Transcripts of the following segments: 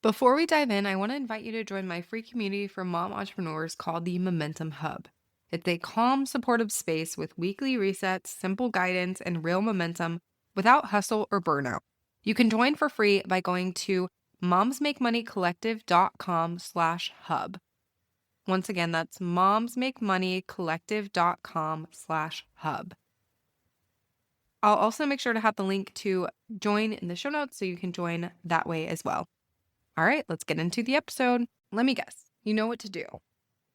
Before we dive in, I want to invite you to join my free community for mom entrepreneurs called the Momentum Hub. It's a calm, supportive space with weekly resets, simple guidance, and real momentum without hustle or burnout. You can join for free by going to momsmakemoneycollective.com/hub. Once again, that's momsmakemoneycollective.com/hub. I'll also make sure to have the link to join in the show notes so you can join that way as well. All right, let's get into the episode. Let me guess. You know what to do.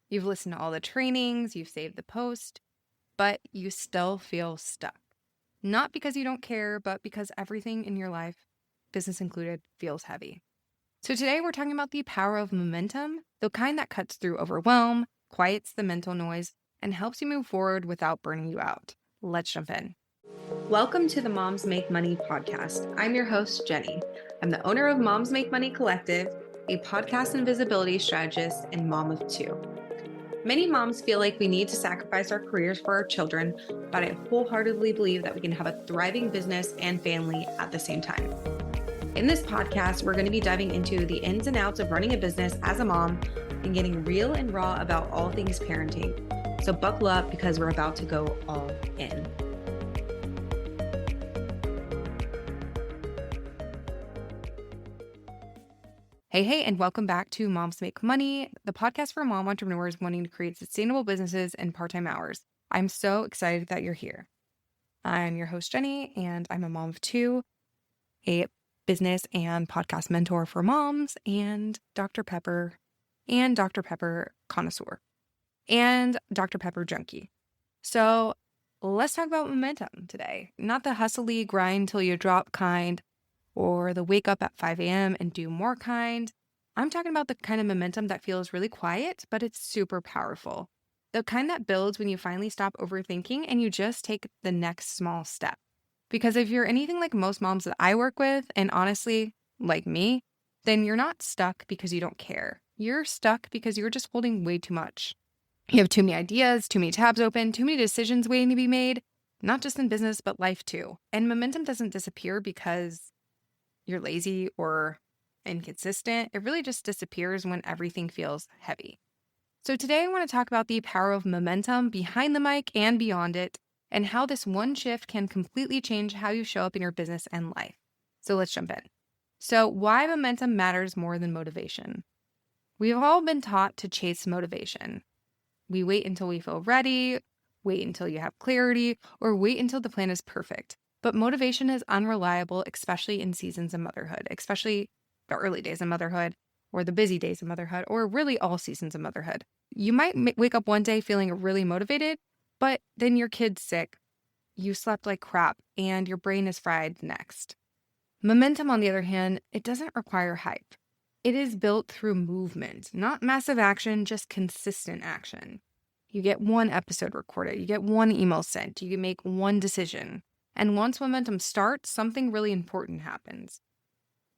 You've listened to all the trainings, you've saved the post, but you still feel stuck. Not because you don't care, but because everything in your life, business included, feels heavy. So today we're talking about the power of momentum, the kind that cuts through overwhelm, quiets the mental noise, and helps you move forward without burning you out. Let's jump in. Welcome to the Moms Make Money podcast. I'm your host, Jenny. I'm the owner of Moms Make Money Collective, a podcast and visibility strategist and mom of two. Many moms feel like we need to sacrifice our careers for our children, but I wholeheartedly believe that we can have a thriving business and family at the same time. In this podcast, we're going to be diving into the ins and outs of running a business as a mom and getting real and raw about all things parenting. So buckle up because we're about to go all in. Hey, and welcome back to Moms Make Money, the podcast for mom entrepreneurs wanting to create sustainable businesses in part-time hours. I'm so excited that you're here. I'm your host, Jenny, and I'm a mom of two, a business and podcast mentor for moms, and Dr. Pepper connoisseur, and Dr. Pepper junkie. So let's talk about momentum today. Not the hustly grind till you drop kind, or the wake up at 5 a.m. and do more kind. I'm talking about the kind of momentum that feels really quiet, but it's super powerful. The kind that builds when you finally stop overthinking and you just take the next small step. Because if you're anything like most moms that I work with, and honestly, like me, then you're not stuck because you don't care. You're stuck because you're just holding way too much. You have too many ideas, too many tabs open, too many decisions waiting to be made, not just in business, but life too. And momentum doesn't disappear because you're lazy or inconsistent. It really just disappears when everything feels heavy. So today I want to talk about the power of momentum behind the mic and beyond it, and how this one shift can completely change how you show up in your business and life. So let's jump in. So why momentum matters more than motivation. We've all been taught to chase motivation. We wait until we feel ready, wait until you have clarity, or wait until the plan is perfect. But motivation is unreliable, especially in seasons of motherhood, especially the early days of motherhood or the busy days of motherhood, or really all seasons of motherhood. You might wake up one day feeling really motivated, but then your kid's sick, you slept like crap, and your brain is fried next. Momentum, on the other hand, it doesn't require hype. It is built through movement, not massive action, just consistent action. You get one episode recorded, you get one email sent, you can make one decision. And once momentum starts, something really important happens.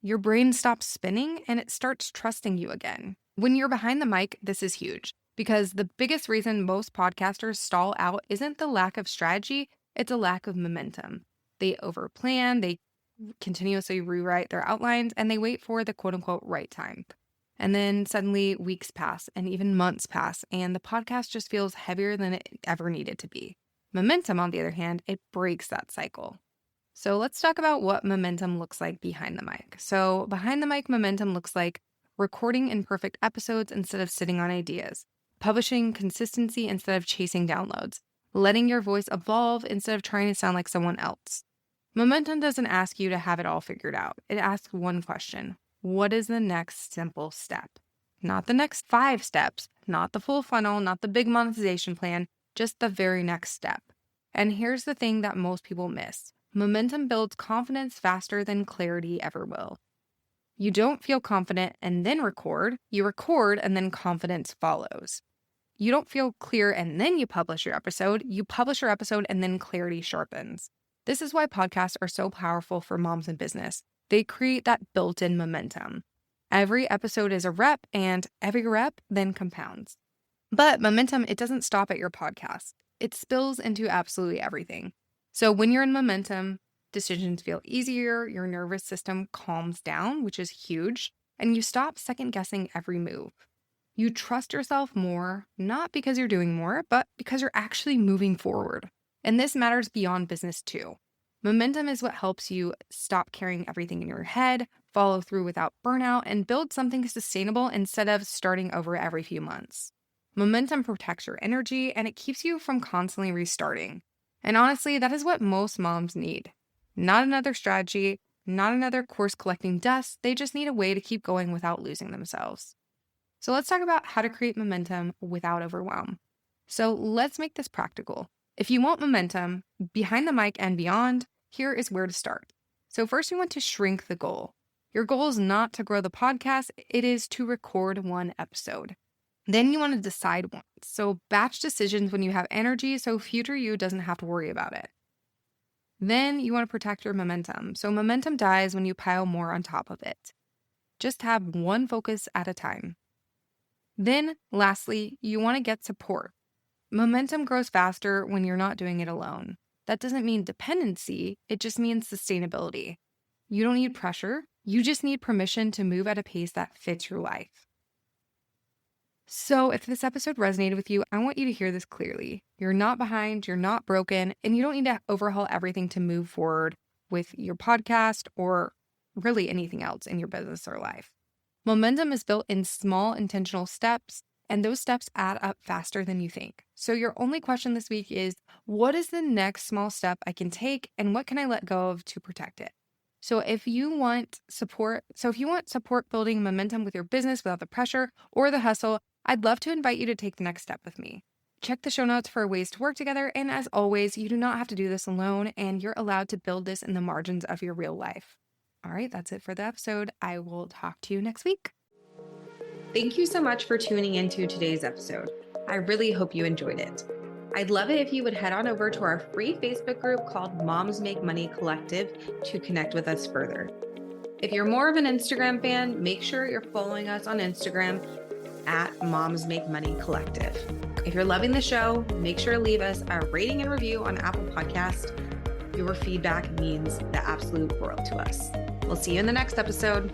Your brain stops spinning and it starts trusting you again. When you're behind the mic, this is huge because the biggest reason most podcasters stall out isn't the lack of strategy, it's a lack of momentum. They overplan, they continuously rewrite their outlines, and they wait for the quote unquote right time. And then suddenly weeks pass and even months pass, and the podcast just feels heavier than it ever needed to be. Momentum, on the other hand, it breaks that cycle. So let's talk about what momentum looks like behind the mic. So behind the mic, momentum looks like recording imperfect episodes instead of sitting on ideas, publishing consistency instead of chasing downloads, letting your voice evolve instead of trying to sound like someone else. Momentum doesn't ask you to have it all figured out. It asks one question. What is the next simple step? Not the next 5 steps, not the full funnel, not the big monetization plan, just the very next step. And here's the thing that most people miss. Momentum builds confidence faster than clarity ever will. You don't feel confident and then record. You record and then confidence follows. You don't feel clear and then you publish your episode. You publish your episode and then clarity sharpens. This is why podcasts are so powerful for moms in business. They create that built-in momentum. Every episode is a rep, and every rep then compounds. But momentum, it doesn't stop at your podcast. It spills into absolutely everything. So when you're in momentum, decisions feel easier, your nervous system calms down, which is huge. and you stop second guessing every move. You trust yourself more, not because you're doing more, but because you're actually moving forward. And this matters beyond business too. Momentum is what helps you stop carrying everything in your head, follow through without burnout, and build something sustainable instead of starting over every few months. Momentum protects your energy and it keeps you from constantly restarting. And honestly, that is what most moms need. Not another strategy, not another course collecting dust. They just need a way to keep going without losing themselves. So let's talk about how to create momentum without overwhelm. So let's make this practical. If you want momentum behind the mic and beyond, here is where to start. So first, you want to shrink the goal. Your goal is not to grow the podcast, it is to record one episode. Then you want to decide once. So batch decisions when you have energy so future you doesn't have to worry about it. Then you want to protect your momentum. So momentum dies when you pile more on top of it. Just have one focus at a time. Then, lastly, you want to get support. Momentum grows faster when you're not doing it alone. That doesn't mean dependency, it just means sustainability. You don't need pressure, you just need permission to move at a pace that fits your life. So, if this episode resonated with you, I want you to hear this clearly. You're not behind, you're not broken, and you don't need to overhaul everything to move forward with your podcast or really anything else in your business or life. Momentum is built in small, intentional steps, and those steps add up faster than you think. So your only question this week is, what is the next small step I can take, and what can I let go of to protect it? So if you want support building momentum with your business without the pressure or the hustle, I'd love to invite you to take the next step with me. Check the show notes for ways to work together, and as always, you do not have to do this alone, and you're allowed to build this in the margins of your real life. All right, that's it for the episode. I will talk to you next week. Thank you so much for tuning into today's episode. I really hope you enjoyed it. I'd love it if you would head on over to our free Facebook group called Moms Make Money Collective to connect with us further. If you're more of an Instagram fan, make sure you're following us on Instagram at Moms Make Money Collective. If you're loving the show, make sure to leave us a rating and review on Apple Podcast. Your feedback means the absolute world to us. We'll see you in the next episode.